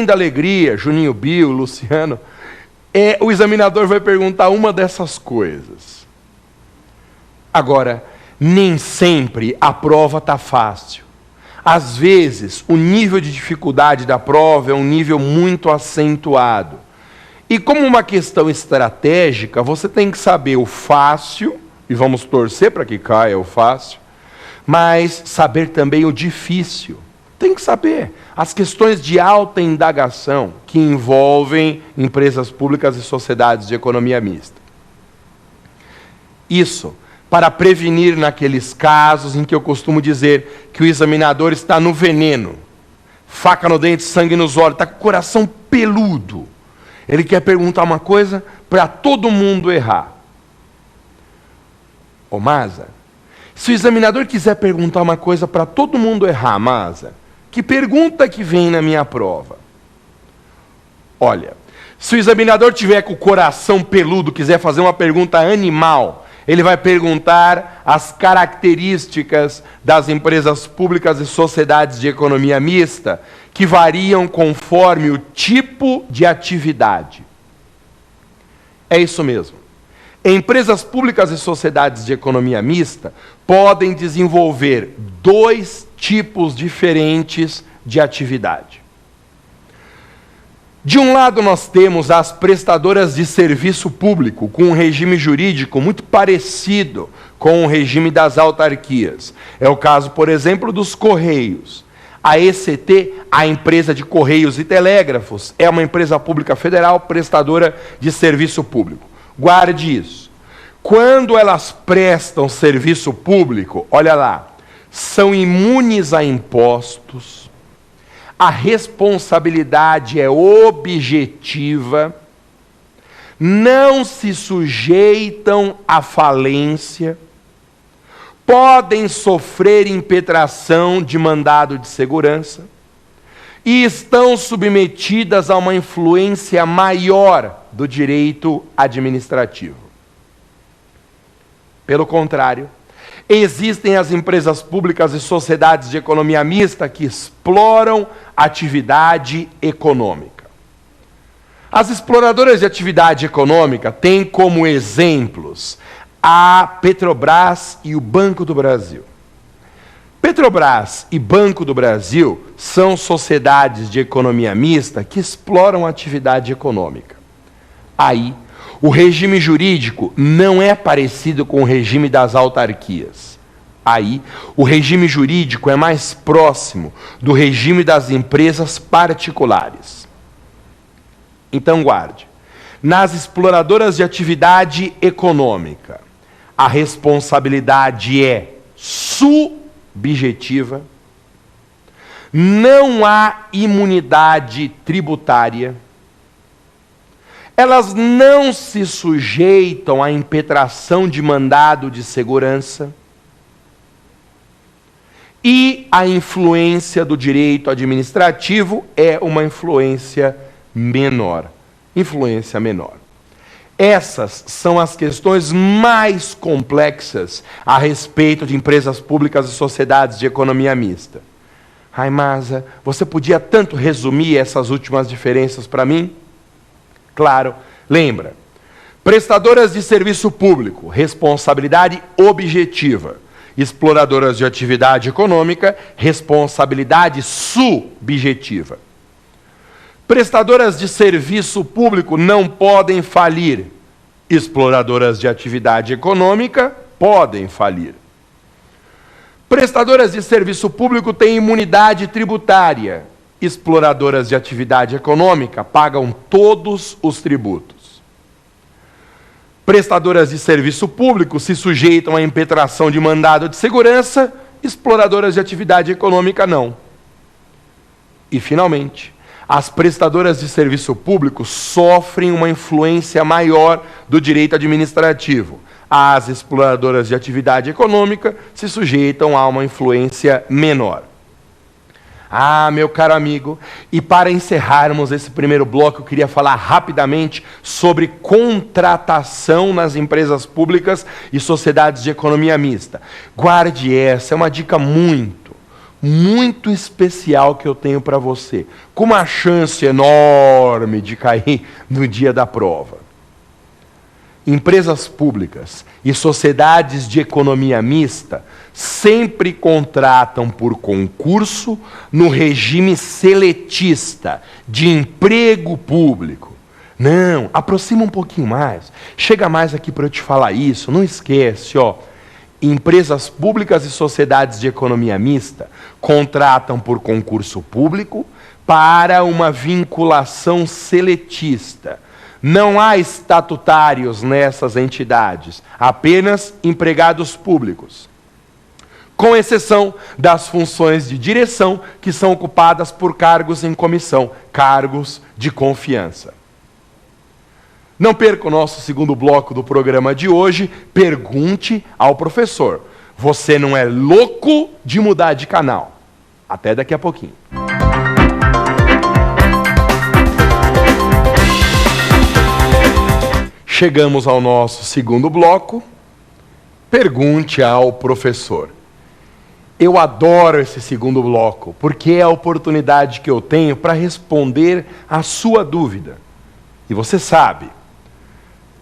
da alegria, Juninho Bio, Luciano, o examinador vai perguntar uma dessas coisas. Agora, nem sempre a prova está fácil. Às vezes, o nível de dificuldade da prova é um nível muito acentuado. E como uma questão estratégica, você tem que saber o fácil, e vamos torcer para que caia o fácil, mas saber também o difícil. Tem que saber as questões de alta indagação que envolvem empresas públicas e sociedades de economia mista. Isso para prevenir naqueles casos em que eu costumo dizer que o examinador está no veneno, faca no dente, sangue nos olhos, está com o coração peludo. Ele quer perguntar uma coisa para todo mundo errar. Ô Maza, se o examinador quiser perguntar uma coisa para todo mundo errar, Maza, que pergunta que vem na minha prova? Olha, se o examinador tiver com o coração peludo, quiser fazer uma pergunta animal, ele vai perguntar as características das empresas públicas e sociedades de economia mista, que variam conforme o tipo de atividade. É isso mesmo. Empresas públicas e sociedades de economia mista podem desenvolver dois tipos diferentes de atividade. De um lado, nós temos as prestadoras de serviço público, com um regime jurídico muito parecido com o regime das autarquias. É o caso, por exemplo, dos Correios. A ECT, a empresa de Correios e Telégrafos, é uma empresa pública federal prestadora de serviço público. Guarde isso. Quando elas prestam serviço público, olha lá, são imunes a impostos, a responsabilidade é objetiva, não se sujeitam à falência, podem sofrer impetração de mandado de segurança e estão submetidas a uma influência maior do direito administrativo. Pelo contrário, existem as empresas públicas e sociedades de economia mista que exploram atividade econômica. As exploradoras de atividade econômica têm como exemplos a Petrobras e o Banco do Brasil. Petrobras e Banco do Brasil são sociedades de economia mista que exploram atividade econômica. Aí, o regime jurídico não é parecido com o regime das autarquias. Aí, o regime jurídico é mais próximo do regime das empresas particulares. Então, guarde. Nas exploradoras de atividade econômica, a responsabilidade é subjetiva, não há imunidade tributária, elas não se sujeitam à impetração de mandado de segurança e a influência do direito administrativo é uma influência menor. Influência menor. Essas são as questões mais complexas a respeito de empresas públicas e sociedades de economia mista. Ai, Maza, você podia tanto resumir essas últimas diferenças para mim? Claro, lembra, prestadoras de serviço público, responsabilidade objetiva. Exploradoras de atividade econômica, responsabilidade subjetiva. Prestadoras de serviço público não podem falir. Exploradoras de atividade econômica podem falir. Prestadoras de serviço público têm imunidade tributária. Exploradoras de atividade econômica pagam todos os tributos. Prestadoras de serviço público se sujeitam à impetração de mandado de segurança, exploradoras de atividade econômica não. E, finalmente, as prestadoras de serviço público sofrem uma influência maior do direito administrativo. As exploradoras de atividade econômica se sujeitam a uma influência menor. Ah, meu caro amigo, e para encerrarmos esse primeiro bloco, eu queria falar rapidamente sobre contratação nas empresas públicas e sociedades de economia mista. Guarde essa, é uma dica muito muito especial que eu tenho para você, com uma chance enorme de cair no dia da prova. Empresas públicas e sociedades de economia mista sempre contratam por concurso no regime seletista de emprego público. Não, aproxima um pouquinho mais. Chega mais aqui para eu te falar isso. Não esquece, ó. Empresas públicas e sociedades de economia mista contratam por concurso público para uma vinculação seletista. Não há estatutários nessas entidades, apenas empregados públicos, com exceção das funções de direção, que são ocupadas por cargos em comissão, cargos de confiança. Não perca o nosso segundo bloco do programa de hoje. Pergunte ao professor. Você não é louco de mudar de canal. Até daqui a pouquinho. Chegamos ao nosso segundo bloco. Pergunte ao professor. Eu adoro esse segundo bloco, porque é a oportunidade que eu tenho para responder a sua dúvida. E você sabe,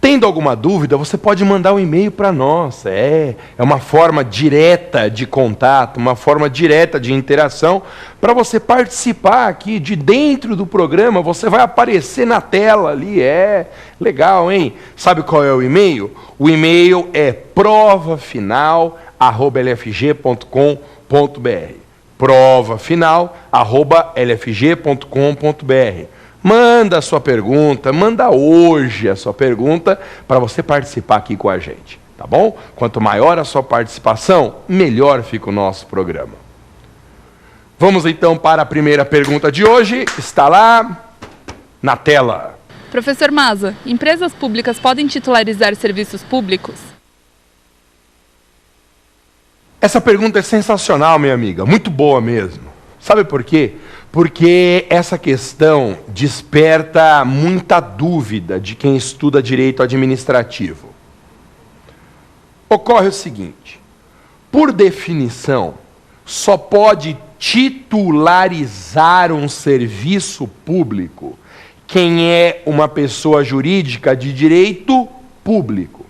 tendo alguma dúvida, você pode mandar um e-mail para nós. É uma forma direta de contato, uma forma direta de interação, para você participar aqui de dentro do programa. Você vai aparecer na tela ali. É legal, hein? Sabe qual é o e-mail? O e-mail é provafinal@lfg.com.br. provafinal@lfg.com.br. Manda a sua pergunta, manda hoje a sua pergunta para você participar aqui com a gente, tá bom? Quanto maior a sua participação, melhor fica o nosso programa. Vamos então para a primeira pergunta de hoje, está lá na tela. Professor Maza, empresas públicas podem titularizar serviços públicos? Essa pergunta é sensacional, minha amiga, muito boa mesmo. Sabe por quê? Porque essa questão desperta muita dúvida de quem estuda direito administrativo. Ocorre o seguinte: por definição, só pode titularizar um serviço público quem é uma pessoa jurídica de direito público.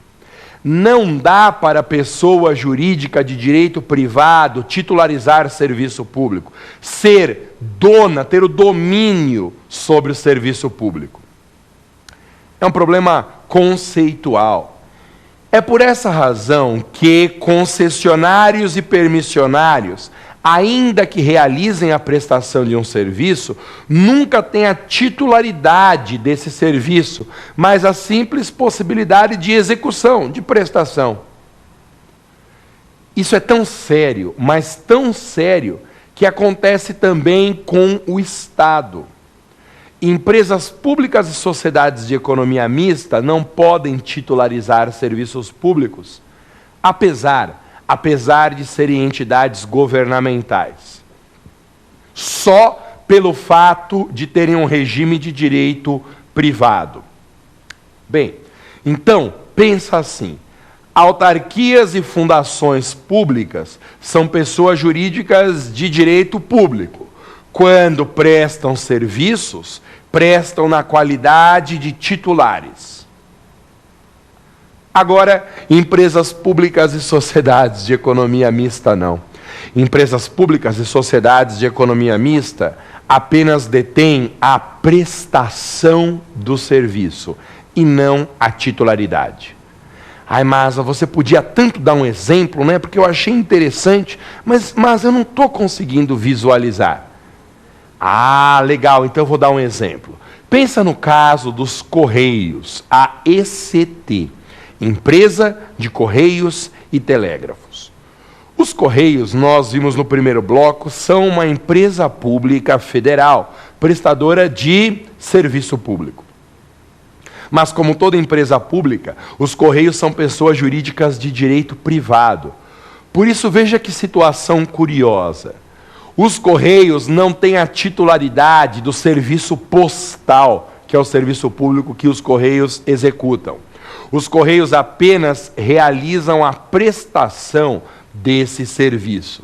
Não dá para pessoa jurídica de direito privado titularizar serviço público, ser dona, ter o domínio sobre o serviço público. É um problema conceitual. É por essa razão que concessionários e permissionários, ainda que realizem a prestação de um serviço, nunca têm a titularidade desse serviço, mas a simples possibilidade de execução, de prestação. Isso é tão sério, mas tão sério, que acontece também com o Estado. Empresas públicas e sociedades de economia mista não podem titularizar serviços públicos, apesar de serem entidades governamentais, só pelo fato de terem um regime de direito privado. Bem, então, pensa assim: autarquias e fundações públicas são pessoas jurídicas de direito público. Quando prestam serviços, prestam na qualidade de titulares. Agora, empresas públicas e sociedades de economia mista não. Empresas públicas e sociedades de economia mista apenas detêm a prestação do serviço e não a titularidade. Ai, Maza, você podia tanto dar um exemplo, né? Porque eu achei interessante, mas eu não estou conseguindo visualizar. Ah, legal, então eu vou dar um exemplo. Pensa no caso dos Correios, a ECT. Empresa de Correios e Telégrafos. Os Correios, nós vimos no primeiro bloco, são uma empresa pública federal, prestadora de serviço público. Mas como toda empresa pública, os Correios são pessoas jurídicas de direito privado. Por isso, veja que situação curiosa. Os Correios não têm a titularidade do serviço postal, que é o serviço público que os Correios executam. Os Correios apenas realizam a prestação desse serviço.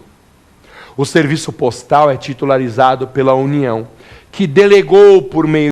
O serviço postal é titularizado pela União, que delegou por meio